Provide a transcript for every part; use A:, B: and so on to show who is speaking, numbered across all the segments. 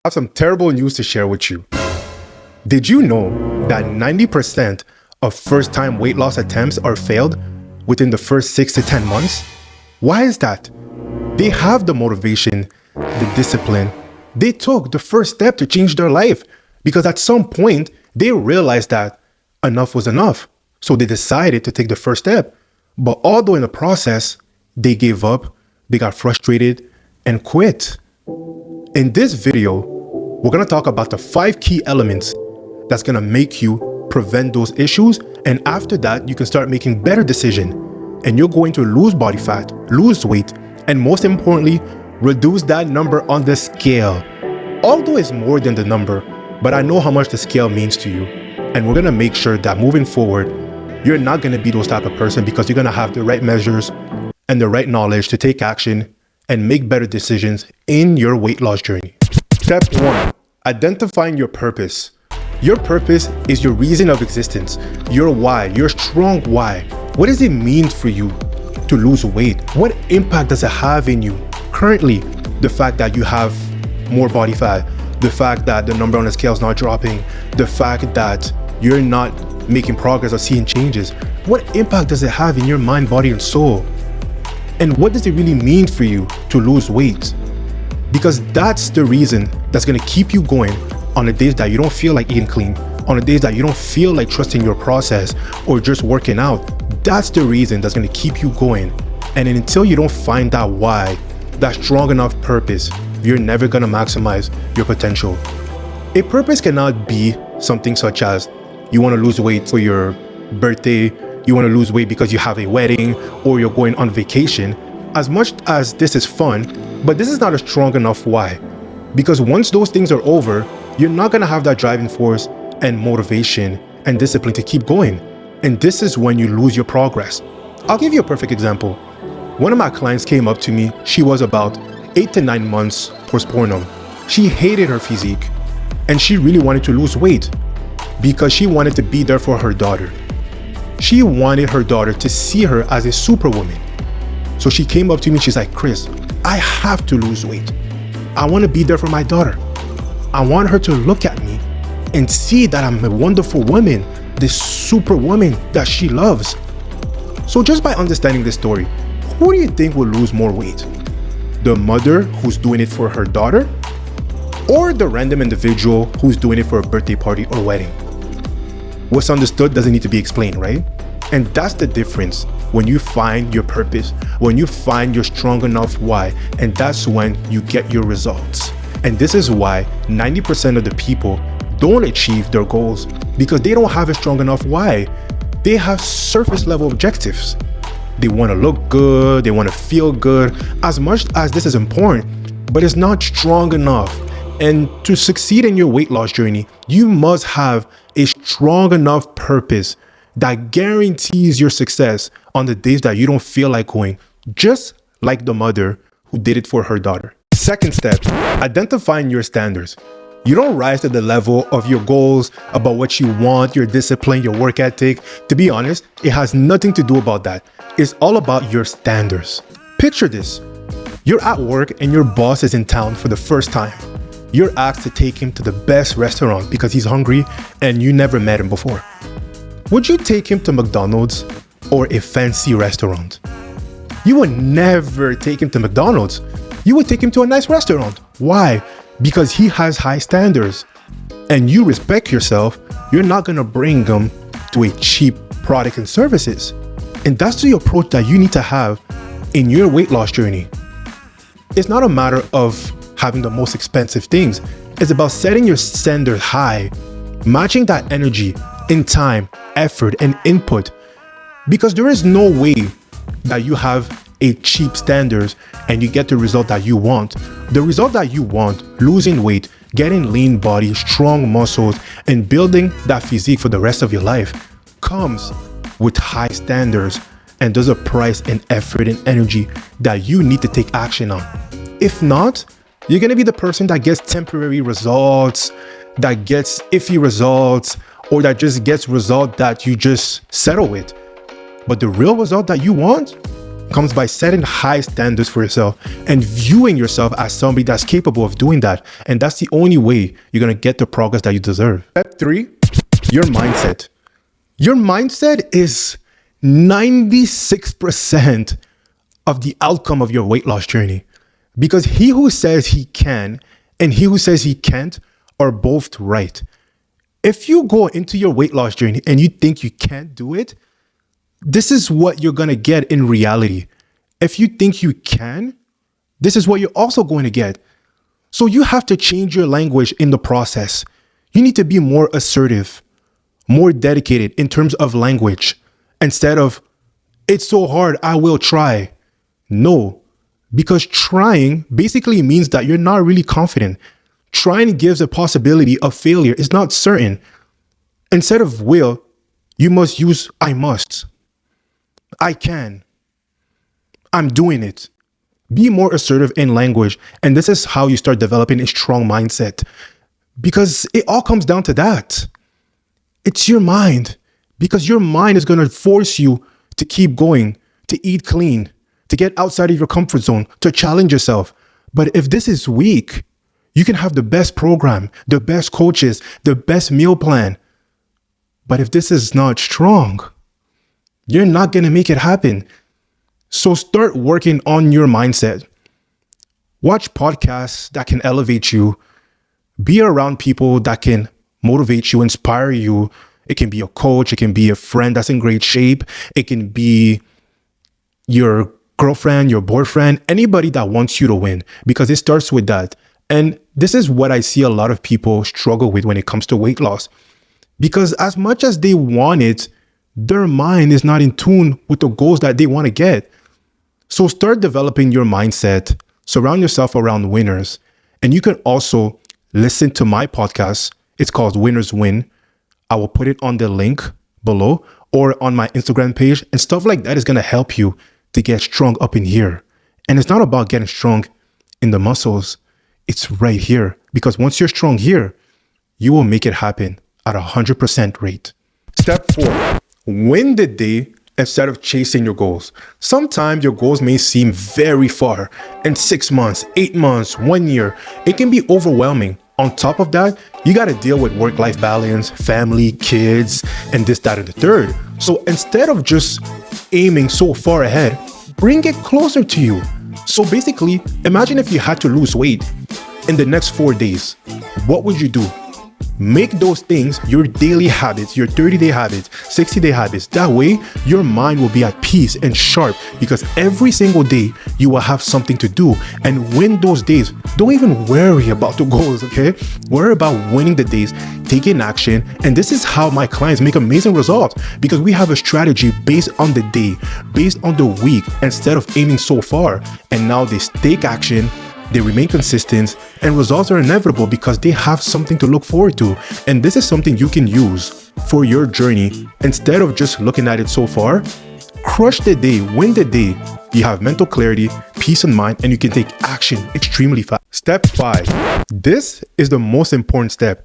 A: I have some terrible news to share with you. Did you know that 90% of first-time weight loss attempts are failed within the first 6 to 10 months? Why is that? They have the motivation, the discipline. They took the first step to change their life because at some point they realized that enough was enough. So they decided to take the first step. But although in the process, they gave up, they got frustrated and quit. In this video, we're going to talk about the 5 key elements that's going to make you prevent those issues. And after that, you can start making better decisions. And you're going to lose body fat, lose weight, and most importantly, reduce that number on the scale. Although it's more than the number, but I know how much the scale means to you. And we're going to make sure that moving forward, you're not going to be those type of person because you're going to have the right measures and the right knowledge to take action and make better decisions in your weight loss journey. Step 1, identifying your purpose. Your purpose is your reason of existence, your why, your strong why. What does it mean for you to lose weight? What impact does it have in you? Currently, the fact that you have more body fat, the fact that the number on the scale is not dropping, the fact that you're not making progress or seeing changes. What impact does it have in your mind, body, and soul? And what does it really mean for you to lose weight? Because that's the reason that's gonna keep you going on the days that you don't feel like eating clean, on the days that you don't feel like trusting your process or just working out. That's the reason that's gonna keep you going. And until you don't find that why, that strong enough purpose, you're never gonna maximize your potential. A purpose cannot be something such as you wanna lose weight for your birthday, you wanna lose weight because you have a wedding, or you're going on vacation. As much as this is fun, but this is not a strong enough why. Because once those things are over, you're not gonna have that driving force and motivation and discipline to keep going. And this is when you lose your progress. I'll give you a perfect example. One of my clients came up to me. She was about 8 to 9 months postpartum. She hated her physique and she really wanted to lose weight because she wanted to be there for her daughter. She wanted her daughter to see her as a superwoman. So she came up to me, she's like, Chris, I have to lose weight. I want to be there for my daughter. I want her to look at me and see that I'm a wonderful woman, this superwoman that she loves. So just by understanding this story, who do you think will lose more weight? The mother who's doing it for her daughter, or the random individual who's doing it for a birthday party or wedding? What's understood doesn't need to be explained, right? And that's the difference when you find your purpose, when you find your strong enough why, and that's when you get your results. And this is why 90% of the people don't achieve their goals because they don't have a strong enough why. They have surface level objectives. They want to look good, they want to feel good, as much as this is important, but it's not strong enough. And to succeed in your weight loss journey, you must have a strong enough purpose that guarantees your success on the days that you don't feel like going, just like the mother who did it for her daughter. Second step, identifying your standards. You don't rise to the level of your goals, about what you want, your discipline, your work ethic. To be honest, it has nothing to do about that. It's all about your standards. Picture this. You're at work and your boss is in town for the first time. You're asked to take him to the best restaurant because he's hungry and you never met him before. Would you take him to McDonald's or a fancy restaurant? You would never take him to McDonald's. You would take him to a nice restaurant. Why? Because he has high standards and you respect yourself. You're not gonna bring him to a cheap product and services. And that's the approach that you need to have in your weight loss journey. It's not a matter of having the most expensive things. It's about setting your standards high, matching that energy in time, effort, and input. Because there is no way that you have a cheap standards and you get the result that you want. The result that you want, losing weight, getting lean body, strong muscles, and building that physique for the rest of your life, comes with high standards, and there's a price and effort and energy that you need to take action on. If not, you're gonna be the person that gets temporary results, that gets iffy results, or that just gets results that you just settle with. But the real result that you want, comes by setting high standards for yourself and viewing yourself as somebody that's capable of doing that. And that's the only way you're going to get the progress that you deserve. Step 3, your mindset. Your mindset is 96% of the outcome of your weight loss journey, because he who says he can and he who says he can't are both right. If you go into your weight loss journey and you think you can't do it, this is what you're going to get in reality. If you think you can, this is what you're also going to get. So you have to change your language in the process. You need to be more assertive, more dedicated in terms of language, instead of, it's so hard, I will try. No, because trying basically means that you're not really confident. Trying gives a possibility of failure. It's not certain. Instead of will, you must use I must. I can. I'm doing it. Be more assertive in language. And this is how you start developing a strong mindset, because it all comes down to that. It's your mind, because your mind is going to force you to keep going, to eat clean, to get outside of your comfort zone, to challenge yourself. But if this is weak, you can have the best program, the best coaches, the best meal plan. But if this is not strong, you're not going to make it happen. So start working on your mindset. Watch podcasts that can elevate you. Be around people that can motivate you, inspire you. It can be a coach. It can be a friend that's in great shape. It can be your girlfriend, your boyfriend, anybody that wants you to win, because it starts with that. And this is what I see a lot of people struggle with when it comes to weight loss, because as much as they want it, their mind is not in tune with the goals that they want to get. So start developing your mindset, surround yourself around winners. And you can also listen to my podcast. It's called Winners Win. I will put it on the link below or on my Instagram page, and stuff like that is going to help you to get strong up in here. And it's not about getting strong in the muscles. It's right here, because once you're strong here, you will make it happen at 100% rate. Step 4, win the day instead of chasing your goals. Sometimes your goals may seem very far, and 6 months, 8 months, 1 year, it can be overwhelming. On top of that, you got to deal with work-life balance, family, kids, and this, that, and the third. So instead of just aiming so far ahead, bring it closer to you. So basically, imagine if you had to lose weight in the next 4 days. What would you do? Make those things your daily habits, your 30-day habits, 60-day habits. That way, your mind will be at peace and sharp, because every single day you will have something to do. And win those days. Don't even worry about the goals, okay? Worry about winning the days, taking action. And this is how my clients make amazing results, because we have a strategy based on the day, based on the week, instead of aiming so far. And now they take action. They remain consistent, and results are inevitable because they have something to look forward to. And this is something you can use for your journey. Instead of just looking at it so far, crush the day, win the day. You have mental clarity, peace of mind, and you can take action extremely fast. Step 5. This is the most important step,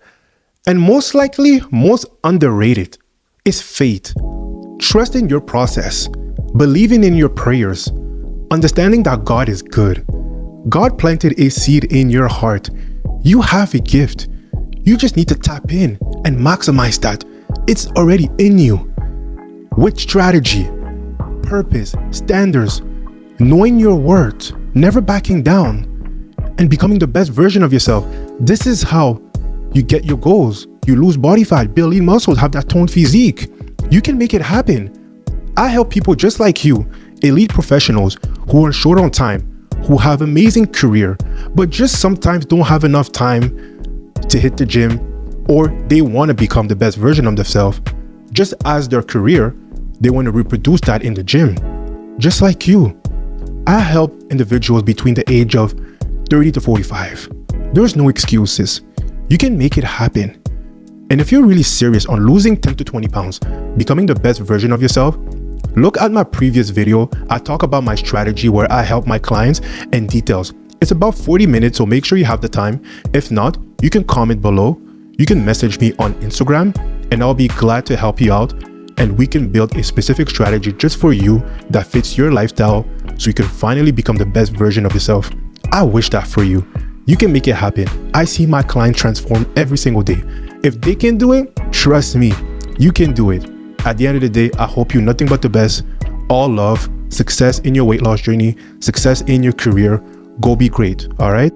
A: and most likely most underrated, is faith. Trust in your process, believing in your prayers, understanding that God is good. God planted a seed in your heart. You have a gift. You just need to tap in and maximize that. It's already in you. With strategy, purpose, standards, knowing your worth, never backing down, and becoming the best version of yourself. This is how you get your goals. You lose body fat, build lean muscles, have that toned physique. You can make it happen. I help people just like you, elite professionals who are short on time, who have amazing career, but just sometimes don't have enough time to hit the gym, or they want to become the best version of themselves. Just as their career, they want to reproduce that in the gym. Just like you, I help individuals between the age of 30 to 45. There's no excuses. You can make it happen. And if you're really serious on losing 10 to 20 pounds, becoming the best version of yourself, look at my previous video. I talk about my strategy where I help my clients in details. It's about 40 minutes, so make sure you have the time. If not, you can comment below. You can message me on Instagram, and I'll be glad to help you out. and we can build a specific strategy just for you that fits your lifestyle so you can finally become the best version of yourself. I wish that for you. You can make it happen. I see my clients transform every single day. If they can do it, trust me, you can do it. At the end of the day, I hope you nothing but the best. All love, success in your weight loss journey, success in your career. Go be great, all right?